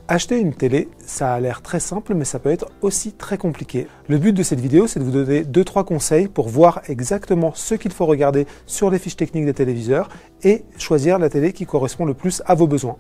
Acheter une télé, ça a l'air très simple, mais ça peut être aussi très compliqué. Le but de cette vidéo, c'est de vous donner 2-3 conseils pour voir exactement ce qu'il faut regarder sur les fiches techniques des téléviseurs et choisir la télé qui correspond le plus à vos besoins.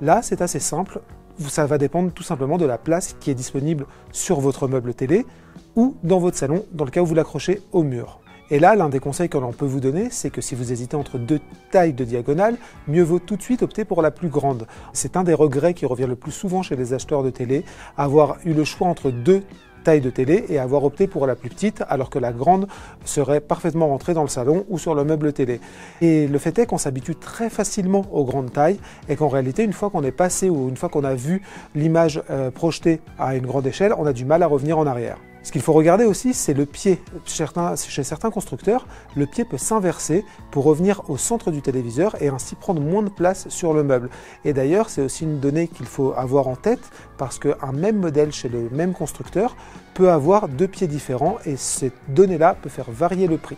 Là, c'est assez simple. Ça va dépendre tout simplement de la place qui est disponible sur votre meuble télé ou dans votre salon, dans le cas où vous l'accrochez au mur. Et là, l'un des conseils que l'on peut vous donner, c'est que si vous hésitez entre 2 tailles de diagonale, mieux vaut tout de suite opter pour la plus grande. C'est un des regrets qui revient le plus souvent chez les acheteurs de télé, avoir eu le choix entre 2 tailles de télé et avoir opté pour la plus petite, alors que la grande serait parfaitement rentrée dans le salon ou sur le meuble télé. Et le fait est qu'on s'habitue très facilement aux grandes tailles et qu'en réalité, une fois qu'on est passé ou une fois qu'on a vu l'image projetée à une grande échelle, on a du mal à revenir en arrière. Ce qu'il faut regarder aussi, c'est le pied. Chez certains constructeurs, le pied peut s'inverser pour revenir au centre du téléviseur et ainsi prendre moins de place sur le meuble. Et d'ailleurs, c'est aussi une donnée qu'il faut avoir en tête parce qu'un même modèle chez le même constructeur peut avoir 2 pieds différents et cette donnée-là peut faire varier le prix.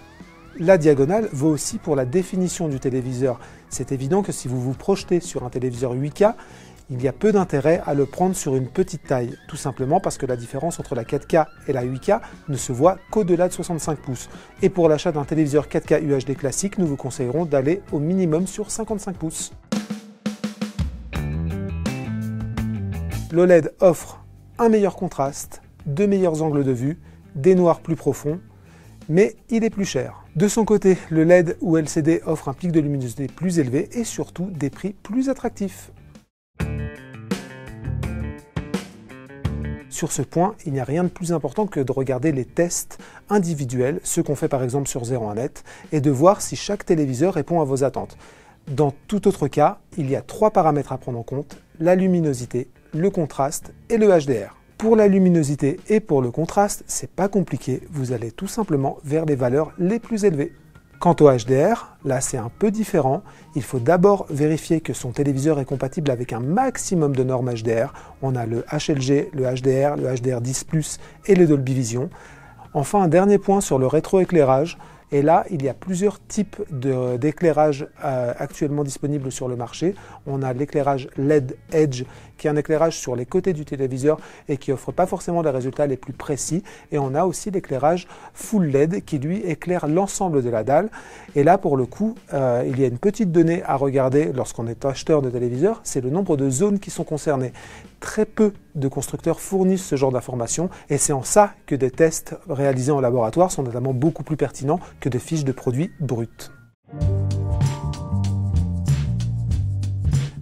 La diagonale vaut aussi pour la définition du téléviseur. C'est évident que si vous vous projetez sur un téléviseur 8K, il y a peu d'intérêt à le prendre sur une petite taille, tout simplement parce que la différence entre la 4K et la 8K ne se voit qu'au-delà de 65 pouces. Et pour l'achat d'un téléviseur 4K UHD classique, nous vous conseillerons d'aller au minimum sur 55 pouces. L'OLED offre un meilleur contraste, 2 meilleurs angles de vue, des noirs plus profonds, mais il est plus cher. De son côté, le LED ou LCD offre un pic de luminosité plus élevé et surtout des prix plus attractifs. Sur ce point, il n'y a rien de plus important que de regarder les tests individuels, ceux qu'on fait par exemple sur 01net, et de voir si chaque téléviseur répond à vos attentes. Dans tout autre cas, il y a 3 paramètres à prendre en compte, la luminosité, le contraste et le HDR. Pour la luminosité et pour le contraste, c'est pas compliqué, vous allez tout simplement vers les valeurs les plus élevées. Quant au HDR, là c'est un peu différent. Il faut d'abord vérifier que son téléviseur est compatible avec un maximum de normes HDR. On a le HLG, le HDR, le HDR10+, et le Dolby Vision. Enfin, un dernier point sur le rétroéclairage. Et là, il y a plusieurs types d'éclairage actuellement disponibles sur le marché. On a l'éclairage LED Edge, qui est un éclairage sur les côtés du téléviseur et qui offre pas forcément les résultats les plus précis. Et on a aussi l'éclairage Full LED, qui lui éclaire l'ensemble de la dalle. Et là, pour le coup, il y a une petite donnée à regarder lorsqu'on est acheteur de téléviseur, c'est le nombre de zones qui sont concernées. Très peu de constructeurs fournissent ce genre d'informations et c'est en ça que des tests réalisés en laboratoire sont notamment beaucoup plus pertinents que des fiches de produits bruts.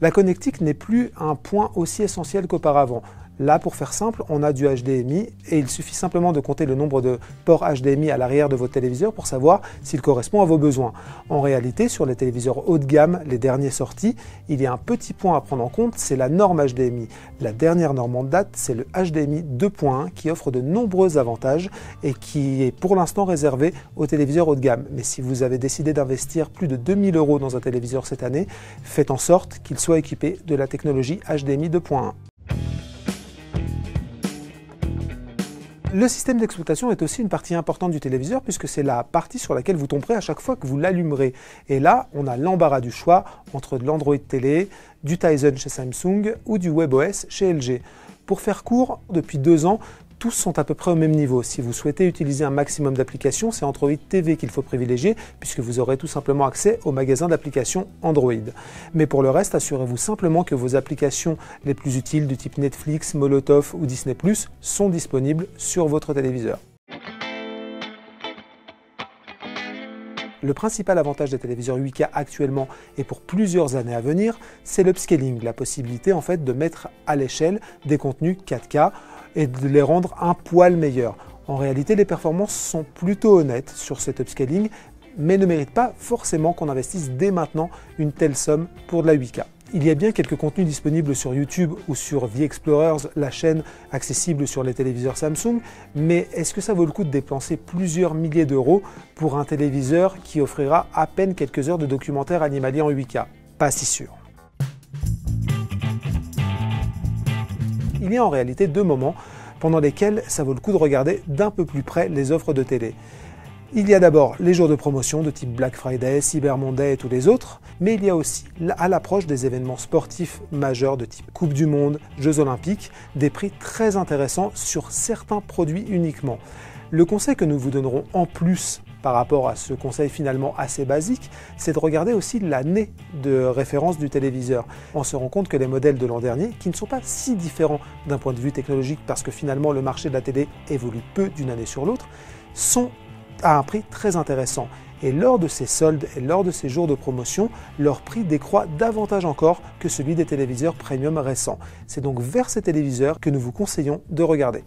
La connectique n'est plus un point aussi essentiel qu'auparavant. Là, pour faire simple, on a du HDMI et il suffit simplement de compter le nombre de ports HDMI à l'arrière de votre téléviseur pour savoir s'il correspond à vos besoins. En réalité, sur les téléviseurs haut de gamme, les derniers sortis, il y a un petit point à prendre en compte, c'est la norme HDMI. La dernière norme en date, c'est le HDMI 2.1 qui offre de nombreux avantages et qui est pour l'instant réservé aux téléviseurs haut de gamme. Mais si vous avez décidé d'investir plus de 2000 € dans un téléviseur cette année, faites en sorte qu'il soit équipé de la technologie HDMI 2.1. Le système d'exploitation est aussi une partie importante du téléviseur puisque c'est la partie sur laquelle vous tomberez à chaque fois que vous l'allumerez. Et là, on a l'embarras du choix entre de l'Android Télé, du Tizen chez Samsung ou du WebOS chez LG. Pour faire court, depuis 2 ans, tous sont à peu près au même niveau. Si vous souhaitez utiliser un maximum d'applications, c'est Android TV qu'il faut privilégier puisque vous aurez tout simplement accès au magasin d'applications Android. Mais pour le reste, assurez-vous simplement que vos applications les plus utiles du type Netflix, Molotov ou Disney+, sont disponibles sur votre téléviseur. Le principal avantage des téléviseurs 8K actuellement et pour plusieurs années à venir, c'est l'upscaling, la possibilité en fait de mettre à l'échelle des contenus 4K et de les rendre un poil meilleurs. En réalité, les performances sont plutôt honnêtes sur cet upscaling, mais ne méritent pas forcément qu'on investisse dès maintenant une telle somme pour de la 8K. Il y a bien quelques contenus disponibles sur YouTube ou sur The Explorers, la chaîne accessible sur les téléviseurs Samsung, mais est-ce que ça vaut le coup de dépenser plusieurs milliers d'euros pour un téléviseur qui offrira à peine quelques heures de documentaire animalier en 8K? Pas si sûr. Il y a en réalité 2 moments pendant lesquels ça vaut le coup de regarder d'un peu plus près les offres de télé. Il y a d'abord les jours de promotion de type Black Friday, Cyber Monday et tous les autres, mais il y a aussi, à l'approche des événements sportifs majeurs de type Coupe du Monde, Jeux Olympiques, des prix très intéressants sur certains produits uniquement. Le conseil que nous vous donnerons en plus par rapport à ce conseil finalement assez basique, c'est de regarder aussi l'année de référence du téléviseur. On se rend compte que les modèles de l'an dernier, qui ne sont pas si différents d'un point de vue technologique parce que finalement le marché de la télé évolue peu d'une année sur l'autre, sont à un prix très intéressant. Et lors de ces soldes et lors de ces jours de promotion, leur prix décroît davantage encore que celui des téléviseurs premium récents. C'est donc vers ces téléviseurs que nous vous conseillons de regarder.